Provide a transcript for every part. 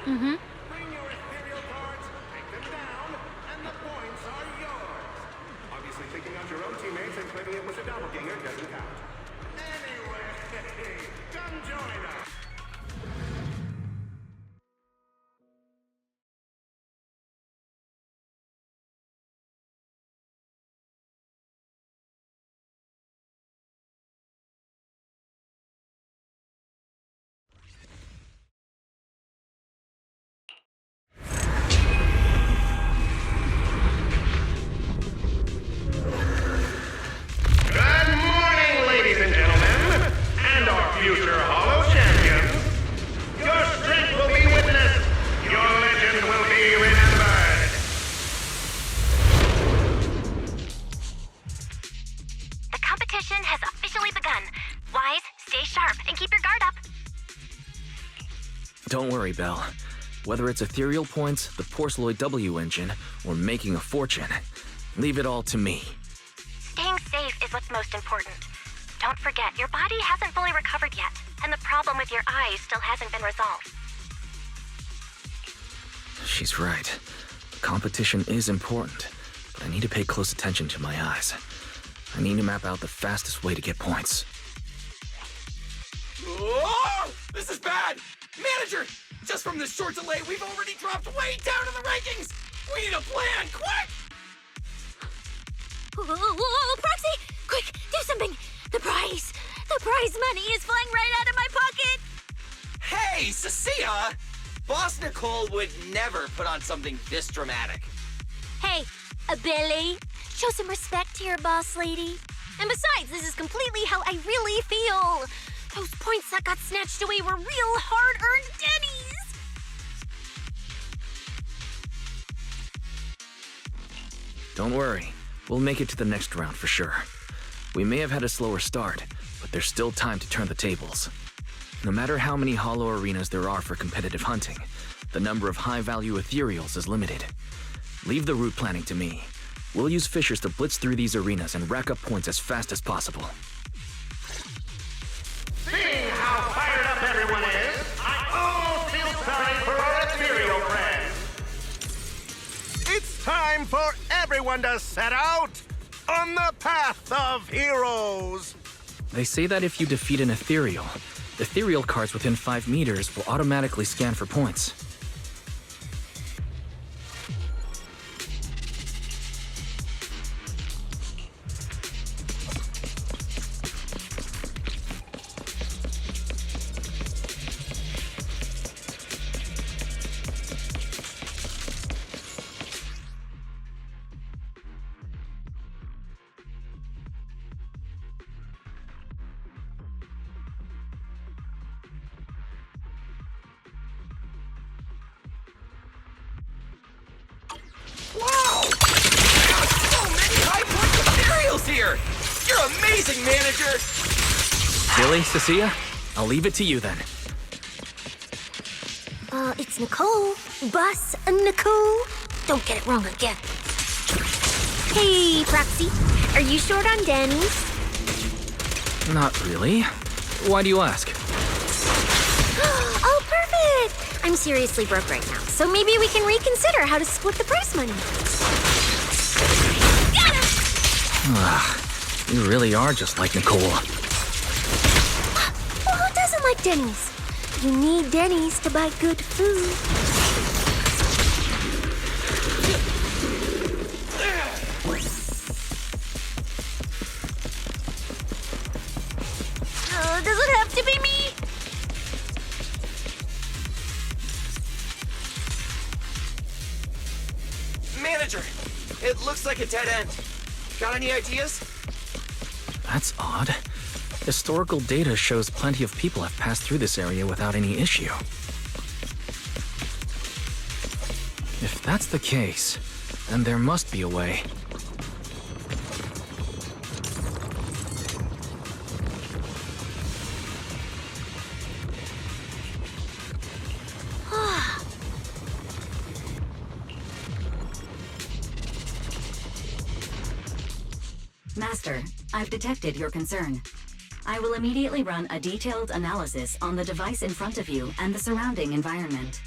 Mm-hmm. Bring your ethereal cards, take them down, and the points are yours. Obviously, taking out your own teammates and claiming it was a doppelganger doesn't count. Anyway, come join us. Good morning, ladies and gentlemen, and our future Hollow champions. Your strength will be witnessed. Your legend will be remembered. The competition has officially begun. Wise, stay sharp, and keep your guard up. Don't worry, Belle. Whether it's ethereal points, the Porceloid W engine, or making a fortune, leave it all to me. Staying safe is what's most important. Don't forget, your body hasn't fully recovered yet, and the problem with your eyes still hasn't been resolved. She's right. The competition is important, but I need to pay close attention to my eyes. I need to map out the fastest way to get points. Oh, this is bad! Manager! Just from this short delay, we've already dropped way down in the rankings! We need a plan, quick! Whoa, Proxy! Quick, do something! The prize money is flying right out of my pocket! Hey, Cecilia! Boss Nicole would never put on something this dramatic. Hey, Billy, show some respect to your boss lady. And besides, this is completely how I really feel. Those points that got snatched away were real hard-earned Denny's. Don't worry. We'll make it to the next round for sure. We may have had a slower start, but there's still time to turn the tables. No matter how many hollow arenas there are for competitive hunting, the number of high-value ethereals is limited. Leave the route planning to me. We'll use fishers to blitz through these arenas and rack up points as fast as possible. Seeing how fired up everyone is, I almost feel sorry for our ethereal friends. It's time for everyone to set out on the path of heroes. They say that if you defeat an ethereal cards within 5 meters will automatically scan for points. Wow! Got so many high-point materials here! You're amazing, manager! Billy, Cecilia, I'll leave it to you then. It's Nicole. Boss Nicole. Don't get it wrong again. Hey, Proxy. Are you short on Denny's? Not really. Why do you ask? Oh, perfect! I'm seriously broke right now, so maybe we can reconsider how to split the prize money. Got him! You really are just like Nicole. Well, who doesn't like Denny's? You need Denny's to buy good food. Does it have to be me? Manager, it looks like a dead end. Got any ideas? That's odd. Historical data shows plenty of people have passed through this area without any issue. If that's the case, then there must be a way. Master, I've detected your concern. I will immediately run a detailed analysis on the device in front of you and the surrounding environment.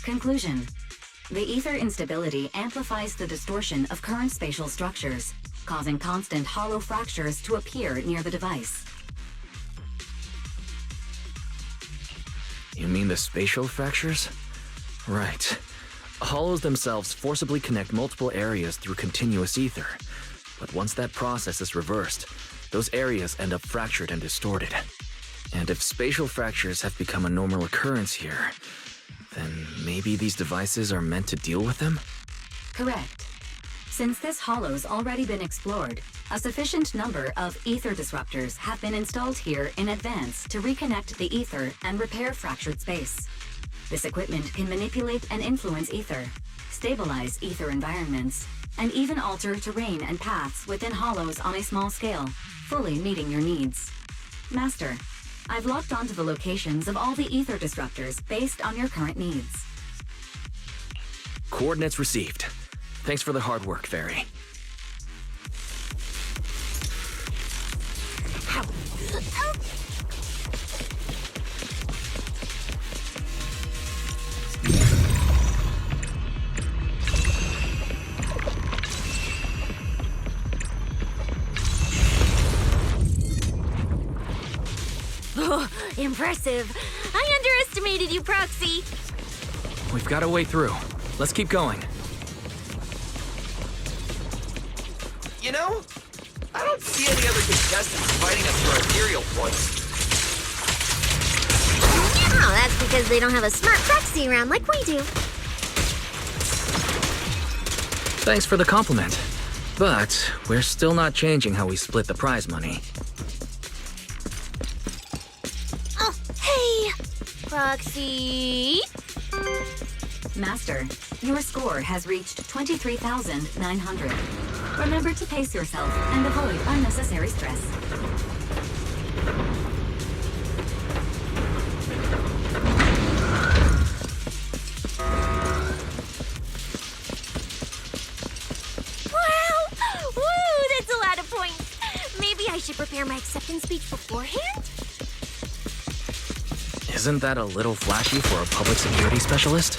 Conclusion. The ether instability amplifies the distortion of current spatial structures, causing constant hollow fractures to appear near the device. You mean the spatial fractures? Right. Hollows themselves forcibly connect multiple areas through continuous ether. But once that process is reversed, those areas end up fractured and distorted. And if spatial fractures have become a normal occurrence here, then maybe these devices are meant to deal with them? Correct. Since this hollow's already been explored, a sufficient number of ether disruptors have been installed here in advance to reconnect the ether and repair fractured space. This equipment can manipulate and influence ether, stabilize ether environments, and even alter terrain and paths within hollows on a small scale, fully meeting your needs. Master, I've locked onto the locations of all the ether disruptors based on your current needs. Coordinates received. Thanks for the hard work, Fairy. Oh, impressive. I underestimated you, Proxy. We've got a way through. Let's keep going. You know, I don't see any other contestants fighting us for ethereal points. Oh, that's because they don't have a smart Proxy around like we do. Thanks for the compliment. But we're still not changing how we split the prize money. Oh, hey! Proxy! Master, your score has reached 23,900. Remember to pace yourself and avoid unnecessary stress. Wow! Woo! That's a lot of points. Maybe I should prepare my acceptance speech beforehand? Isn't that a little flashy for a public security specialist?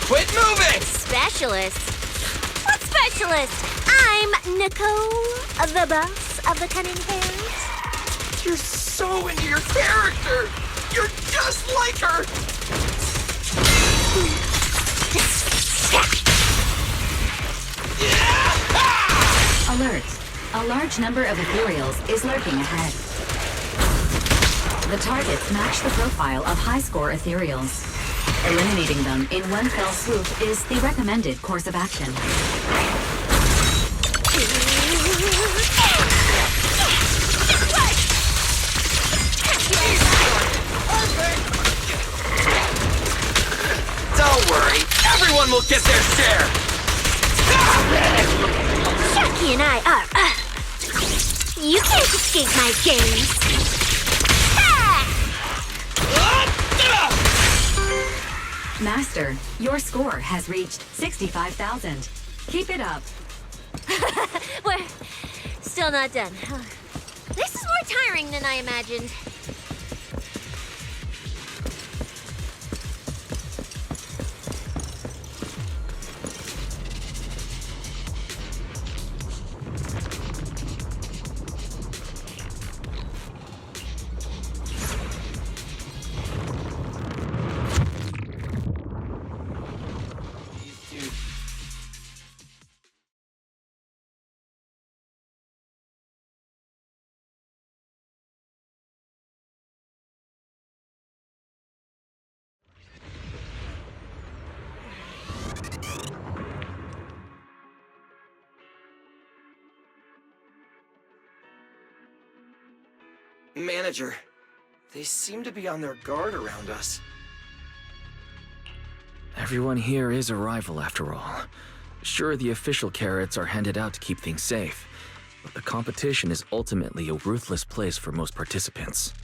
Quit moving! Specialist? What specialist? I'm Nicole, the boss of the Cunning Fairies. You're so into your character! You're just like her! Alert! A large number of ethereals is lurking ahead. The targets match the profile of high-score ethereals. Eliminating them in one fell swoop is the recommended course of action. Don't worry, everyone will get their share! Chucky and I are, you can't escape my gaze. Master, your score has reached 65,000. Keep it up. We're still not done. This is more tiring than I imagined. Manager, they seem to be on their guard around us. Everyone here is a rival after all. Sure, the official carrots are handed out to keep things safe, but the competition is ultimately a ruthless place for most participants.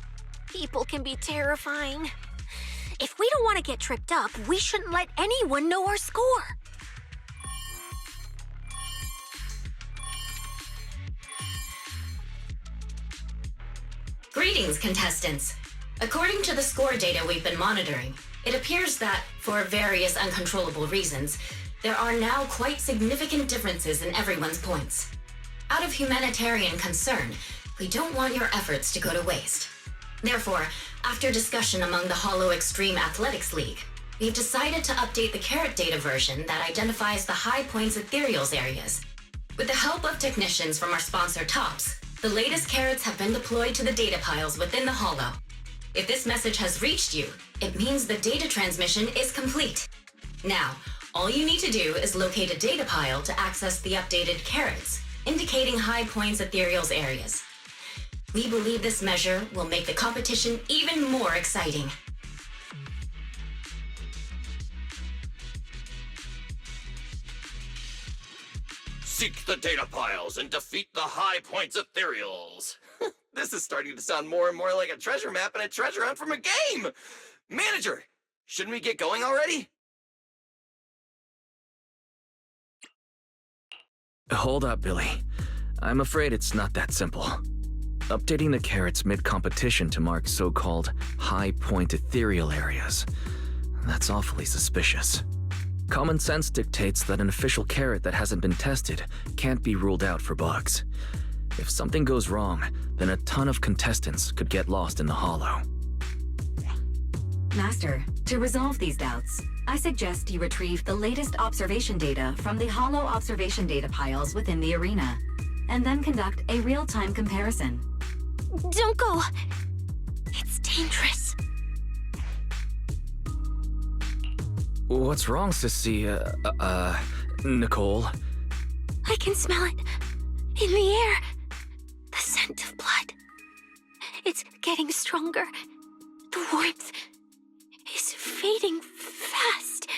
People can be terrifying. If we don't want to get tripped up, we shouldn't let anyone know our score. Greetings, contestants. According to the score data we've been monitoring, It appears that, for various uncontrollable reasons, there are now quite significant differences in everyone's points. Out of humanitarian concern, we don't want your efforts to go to waste. Therefore, after discussion among the Hollow Extreme Athletics League, we've decided to update the carrot data version that identifies the high points ethereals areas. With the help of technicians from our sponsor TOPS, the latest carrots have been deployed to the data piles within the Hollow. If this message has reached you, it means the data transmission is complete. Now, all you need to do is locate a data pile to access the updated carrots, indicating high points ethereals areas. We believe this measure will make the competition even more exciting. Seek the data piles and defeat the high points ethereals. This is starting to sound more and more like a treasure map and a treasure hunt from a game! Manager, shouldn't we get going already? Hold up, Billy. I'm afraid it's not that simple. Updating the carrots mid-competition to mark so-called high-point ethereal areas. That's awfully suspicious. Common sense dictates that an official carrot that hasn't been tested can't be ruled out for bugs. If something goes wrong, then a ton of contestants could get lost in the Hollow. Master, to resolve these doubts, I suggest you retrieve the latest observation data from the Hollow observation data piles within the arena, and then conduct a real-time comparison. Don't go. It's dangerous. What's wrong, Sissy? Nicole? I can smell it. In the air. The scent of blood. It's getting stronger. The warmth is fading fast.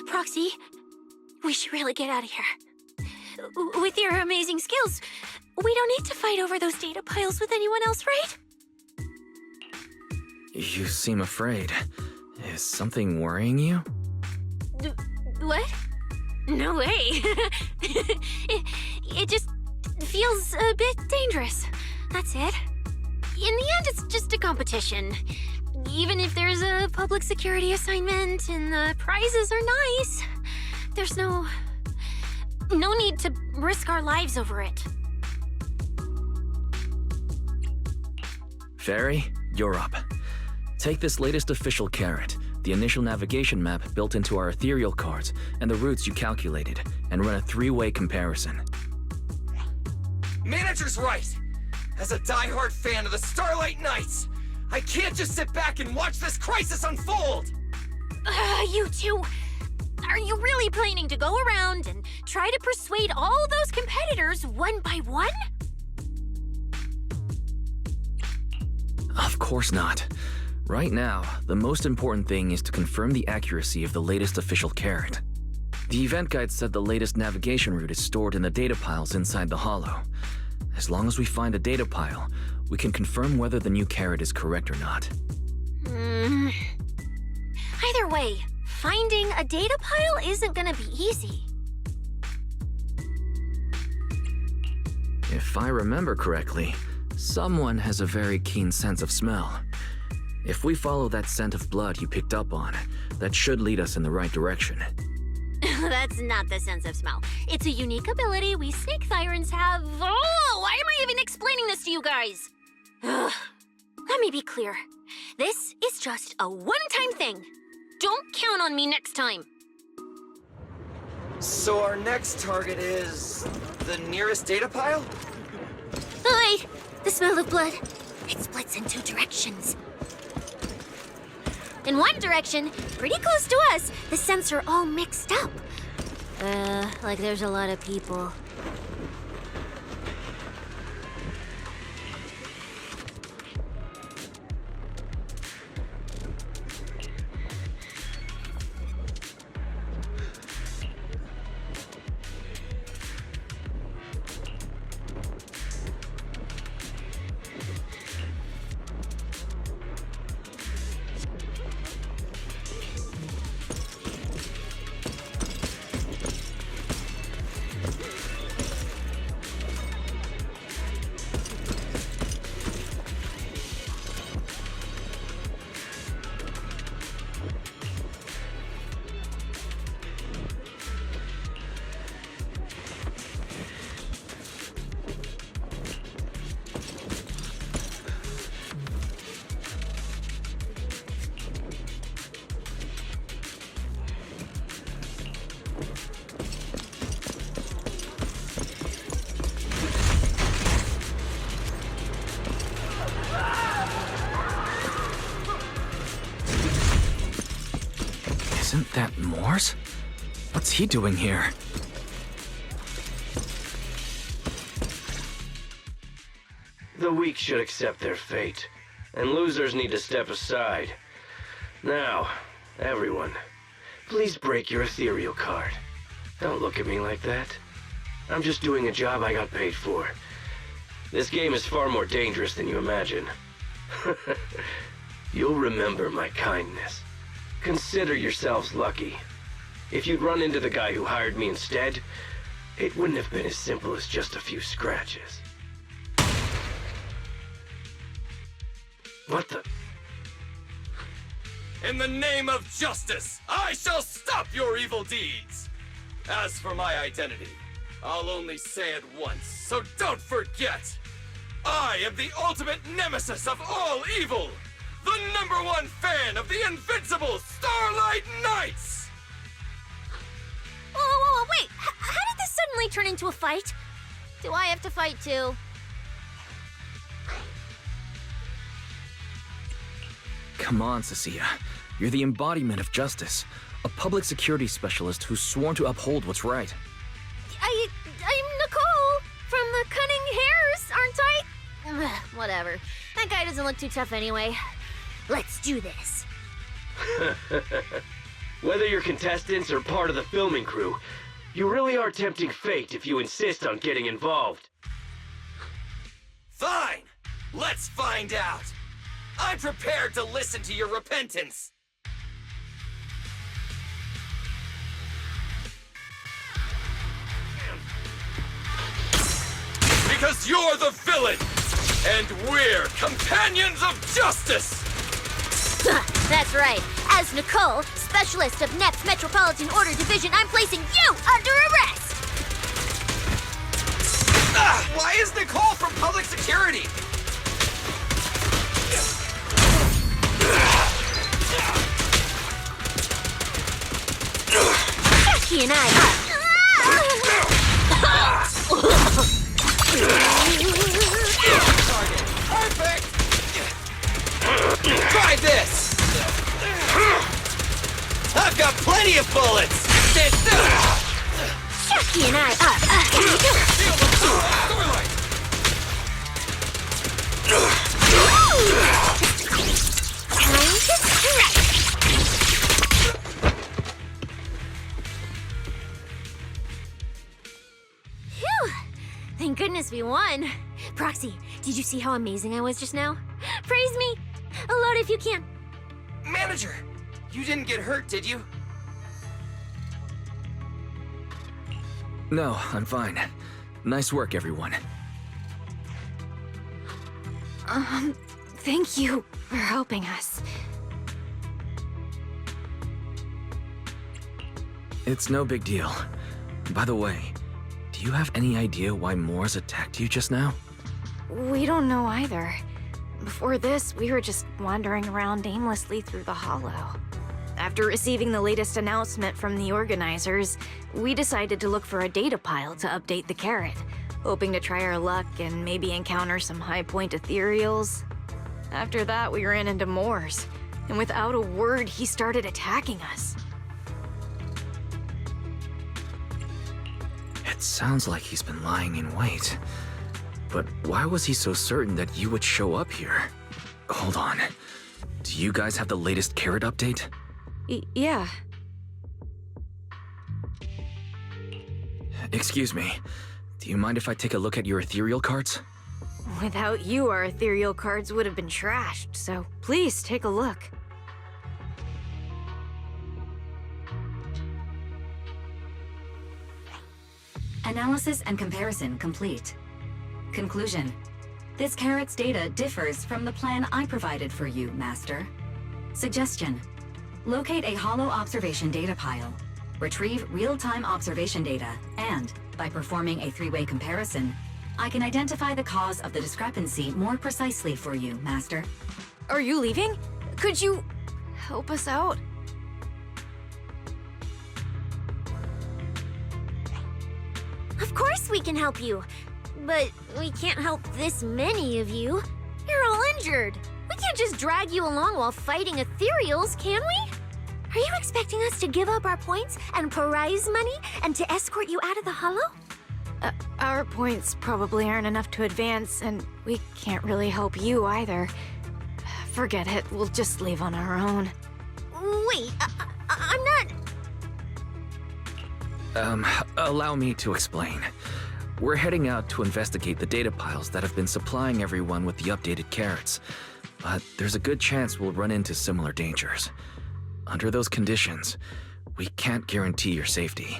Proxy, we should really get out of here. With your amazing skills, we don't need to fight over those data piles with anyone else, right? You seem afraid. Is something worrying you? What? No way. it just feels a bit dangerous. That's it. In the end, it's just a competition. Even if there's a public security assignment and the prizes are nice, there's no need to risk our lives over it. Fairy, you're up. Take this latest official carrot, the initial navigation map built into our ethereal cards, and the routes you calculated, and run a three-way comparison. Manager's right! As a die-hard fan of the Starlight Knights, I can't just sit back and watch this crisis unfold! You two, are you really planning to go around and try to persuade all those competitors one by one? Of course not. Right now, the most important thing is to confirm the accuracy of the latest official carrot. The event guide said the latest navigation route is stored in the data piles inside the Hollow. As long as we find a data pile, we can confirm whether the new carrot is correct or not. Either way, finding a data pile isn't gonna be easy. If I remember correctly, someone has a very keen sense of smell. If we follow that scent of blood you picked up on, that should lead us in the right direction. That's not the sense of smell. It's a unique ability we snake sirens have. Oh, why am I even explaining this to you guys? Ugh. Let me be clear. This is just a one-time thing. Don't count on me next time. So our next target is the nearest data pile? Oh, wait, the smell of blood. It splits in two directions. In one direction, pretty close to us, the scents are all mixed up. Like there's a lot of people. Isn't that Morse? What's he doing here? The weak should accept their fate, and losers need to step aside. Now, everyone, please break your ethereal card. Don't look at me like that. I'm just doing a job I got paid for. This game is far more dangerous than you imagine. You'll remember my kindness. Consider yourselves lucky. If you'd run into the guy who hired me instead, it wouldn't have been as simple as just a few scratches. What the? In the name of justice, I shall stop your evil deeds! As for my identity, I'll only say it once, so don't forget! I am the ultimate nemesis of all evil! The #1 fan of the invincible Starlight Knights! Whoa, wait! How did this suddenly turn into a fight? Do I have to fight too? Come on, Cecilia. You're the embodiment of justice. A public security specialist who's sworn to uphold what's right. I'm Nicole from the Cunning Hairs, aren't I? Ugh, whatever. That guy doesn't look too tough anyway. Let's do this. Whether you're contestants or part of the filming crew, you really are tempting fate if you insist on getting involved. Fine! Let's find out! I'm prepared to listen to your repentance! Because you're the villain! And we're companions of justice! That's right. As Nicole, specialist of NEP's Metropolitan Order Division, I'm placing you under arrest! Why is Nicole from public security? Becky and I Target. Perfect! Try this! I've got plenty of bullets! Stand still! Becky and I Feel the Starlight! Time to strike! Phew! Thank goodness we won. Proxy, did you see how amazing I was just now? Praise me! Load if you can. Manager! You didn't get hurt, did you? No, I'm fine. Nice work, everyone. Thank you for helping us. It's no big deal. By the way, do you have any idea why Moors attacked you just now? We don't know either. Before this, we were just wandering around aimlessly through the hollow. After receiving the latest announcement from the organizers, we decided to look for a data pile to update the carrot, hoping to try our luck and maybe encounter some high-point ethereals. After that, we ran into Moors, and without a word, he started attacking us. It sounds like he's been lying in wait. But why was he so certain that you would show up here? Hold on. Do you guys have the latest carrot update? Yeah. Excuse me. Do you mind if I take a look at your ethereal cards? Without you, our ethereal cards would have been trashed, so please take a look. Analysis and comparison complete. Conclusion. This carrot's data differs from the plan I provided for you, Master. Suggestion. Locate a hollow observation data pile. Retrieve real-time observation data, and, by performing a three-way comparison, I can identify the cause of the discrepancy more precisely for you, Master. Are you leaving? Could you help us out? Of course we can help you. But we can't help this many of you. You're all injured. We can't just drag you along while fighting ethereals, can we? Are you expecting us to give up our points and prize money and to escort you out of the Hollow? Our points probably aren't enough to advance, and we can't really help you either. Forget it, we'll just leave on our own. Wait, I'm not... Allow me to explain. We're heading out to investigate the data piles that have been supplying everyone with the updated carrots. But there's a good chance we'll run into similar dangers. Under those conditions, we can't guarantee your safety.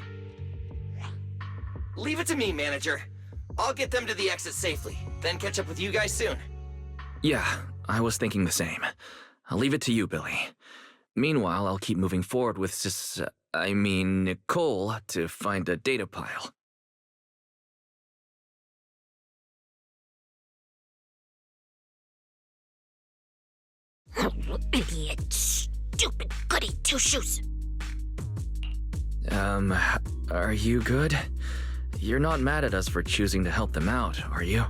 Leave it to me, Manager. I'll get them to the exit safely, then catch up with you guys soon. Yeah, I was thinking the same. I'll leave it to you, Billy. Meanwhile, I'll keep moving forward with Nicole to find a data pile. Idiot. Stupid goody two-shoes. Are you good? You're not mad at us for choosing to help them out, are you?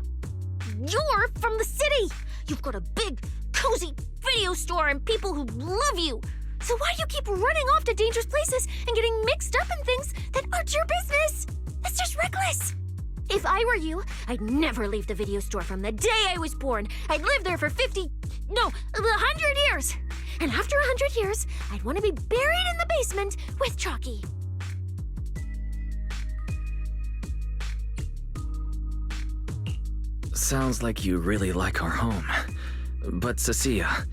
You're from the city! You've got a big, cozy video store and people who love you! So why do you keep running off to dangerous places and getting mixed up in things that aren't your business? It's just reckless! If I were you, I'd never leave the video store from the day I was born. I'd live there for 100 years! And after 100 years, I'd want to be buried in the basement with Chalky. Sounds like you really like our home. But Cecilia,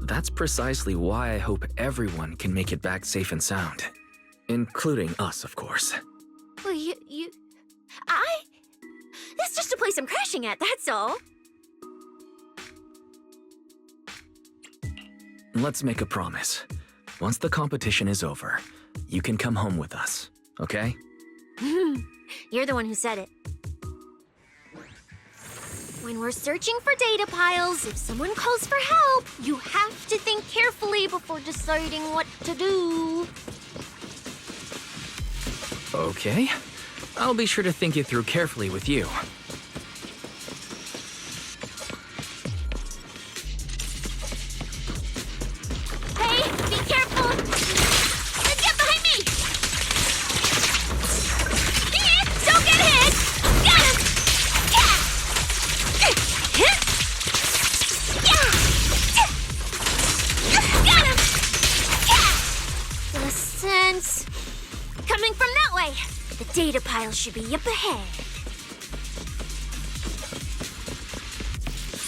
that's precisely why I hope everyone can make it back safe and sound. Including us, of course. Well, It's just a place I'm crashing at, that's all. Let's make a promise. Once the competition is over, you can come home with us, okay? You're the one who said it. When we're searching for data piles, if someone calls for help, you have to think carefully before deciding what to do. Okay. I'll be sure to think it through carefully with you. Hey, be careful! Get behind me! Don't get hit! Got him! Got him! The sense coming from that way. The data pile should be up ahead.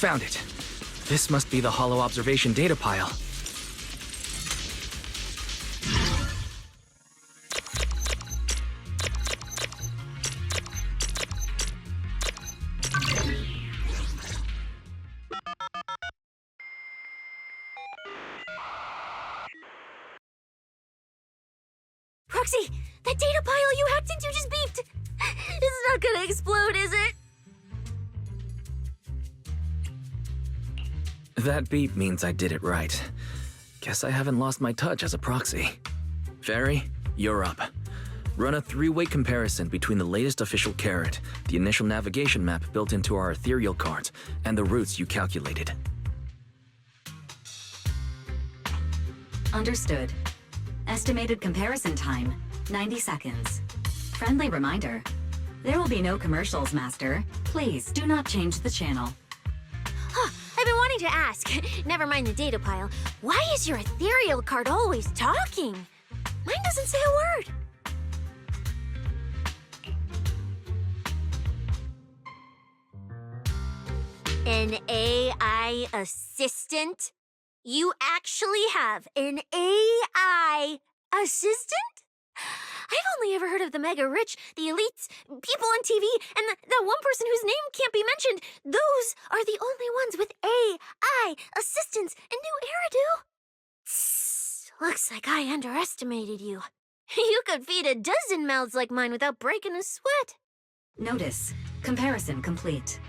Found it. This must be the Hollow Observation data pile. Proxy, that data pile you hacked into just beeped. It's not gonna explode, is it? That beep means I did it right. Guess I haven't lost my touch as a proxy. Fairy, you're up. Run a three-way comparison between the latest official carrot, the initial navigation map built into our ethereal cards, and the routes you calculated. Understood. Estimated comparison time, 90 seconds. Friendly reminder, there will be no commercials, Master. Please do not change the channel. I've been wanting to ask, never mind the data pile, why is your ethereal card always talking? Mine doesn't say a word. An AI assistant? You actually have an AI assistant? I've only ever heard of the mega rich, the elites, people on TV, and that one person whose name can't be mentioned. Those are the only ones with AI assistants in New Eridan. Looks like I underestimated you. You could feed a dozen mouths like mine without breaking a sweat. Notice, comparison complete.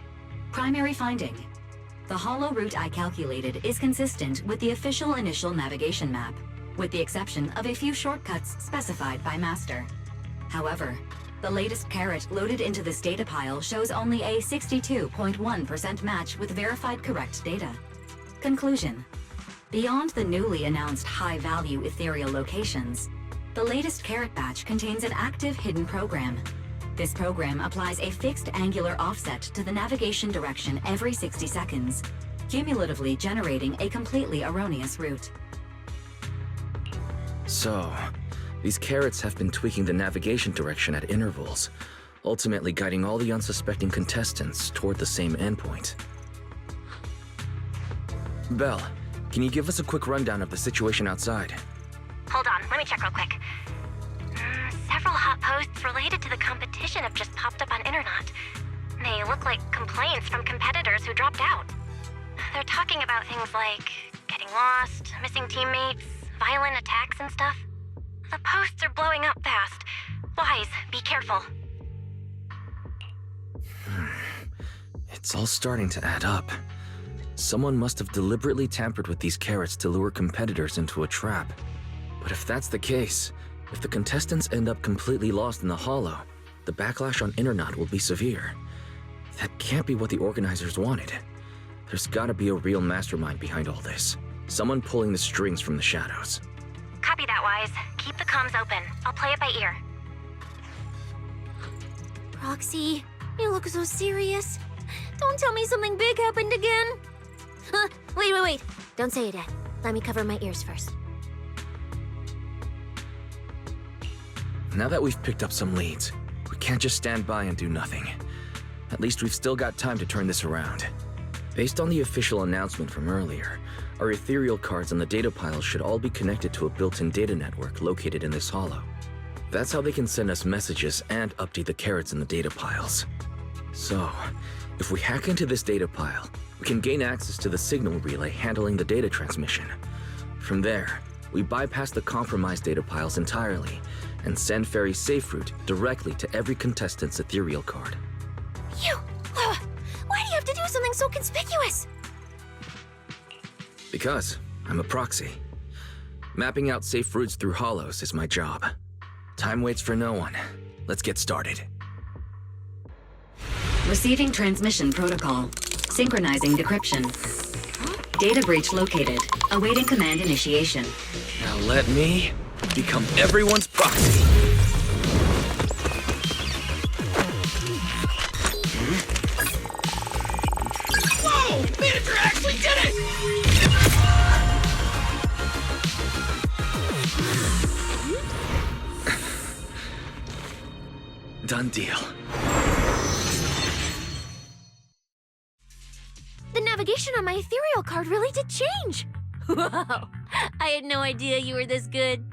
Primary finding. The hollow route I calculated is consistent with the official initial navigation map, with the exception of a few shortcuts specified by Master. However, the latest carrot loaded into this data pile shows only a 62.1% match with verified correct data. Conclusion. Beyond the newly announced high-value ethereal locations, the latest carrot batch contains an active hidden program. This program applies a fixed angular offset to the navigation direction every 60 seconds, cumulatively generating a completely erroneous route. So, these carrots have been tweaking the navigation direction at intervals, ultimately guiding all the unsuspecting contestants toward the same endpoint. Belle, can you give us a quick rundown of the situation outside? Hold on, let me check real quick. Several hot posts related to the competition have just popped up on Internet. They look like complaints from competitors who dropped out. They're talking about things like getting lost, missing teammates, violent attacks and stuff. The posts are blowing up fast. Wise, be careful. It's all starting to add up. Someone must have deliberately tampered with these carrots to lure competitors into a trap. But if that's the case, if the contestants end up completely lost in the hollow, the backlash on Internet will be severe. That can't be what the organizers wanted. There's gotta be a real mastermind behind all this. Someone pulling the strings from the shadows. Copy that, Wise. Keep the comms open. I'll play it by ear. Roxy, you look so serious. Don't tell me something big happened again. Huh, wait. Don't say it yet. Let me cover my ears first. Now that we've picked up some leads, we can't just stand by and do nothing. At least we've still got time to turn this around. Based on the official announcement from earlier, our ethereal cards and the data piles should all be connected to a built-in data network located in this hollow. That's how they can send us messages and update the carrots in the data piles. So, if we hack into this data pile, we can gain access to the signal relay handling the data transmission. From there, we bypass the compromised data piles entirely and send Fairy's safe route directly to every contestant's ethereal card. Why do you have to do something so conspicuous? Because I'm a proxy. Mapping out safe routes through hollows is my job. Time waits for no one. Let's get started. Receiving transmission protocol. Synchronizing decryption. Data breach located. Awaiting command initiation. Now let me become everyone's proxy. Whoa! Manager actually did it! Done deal. The navigation on my ethereal card really did change. Wow, I had no idea you were this good.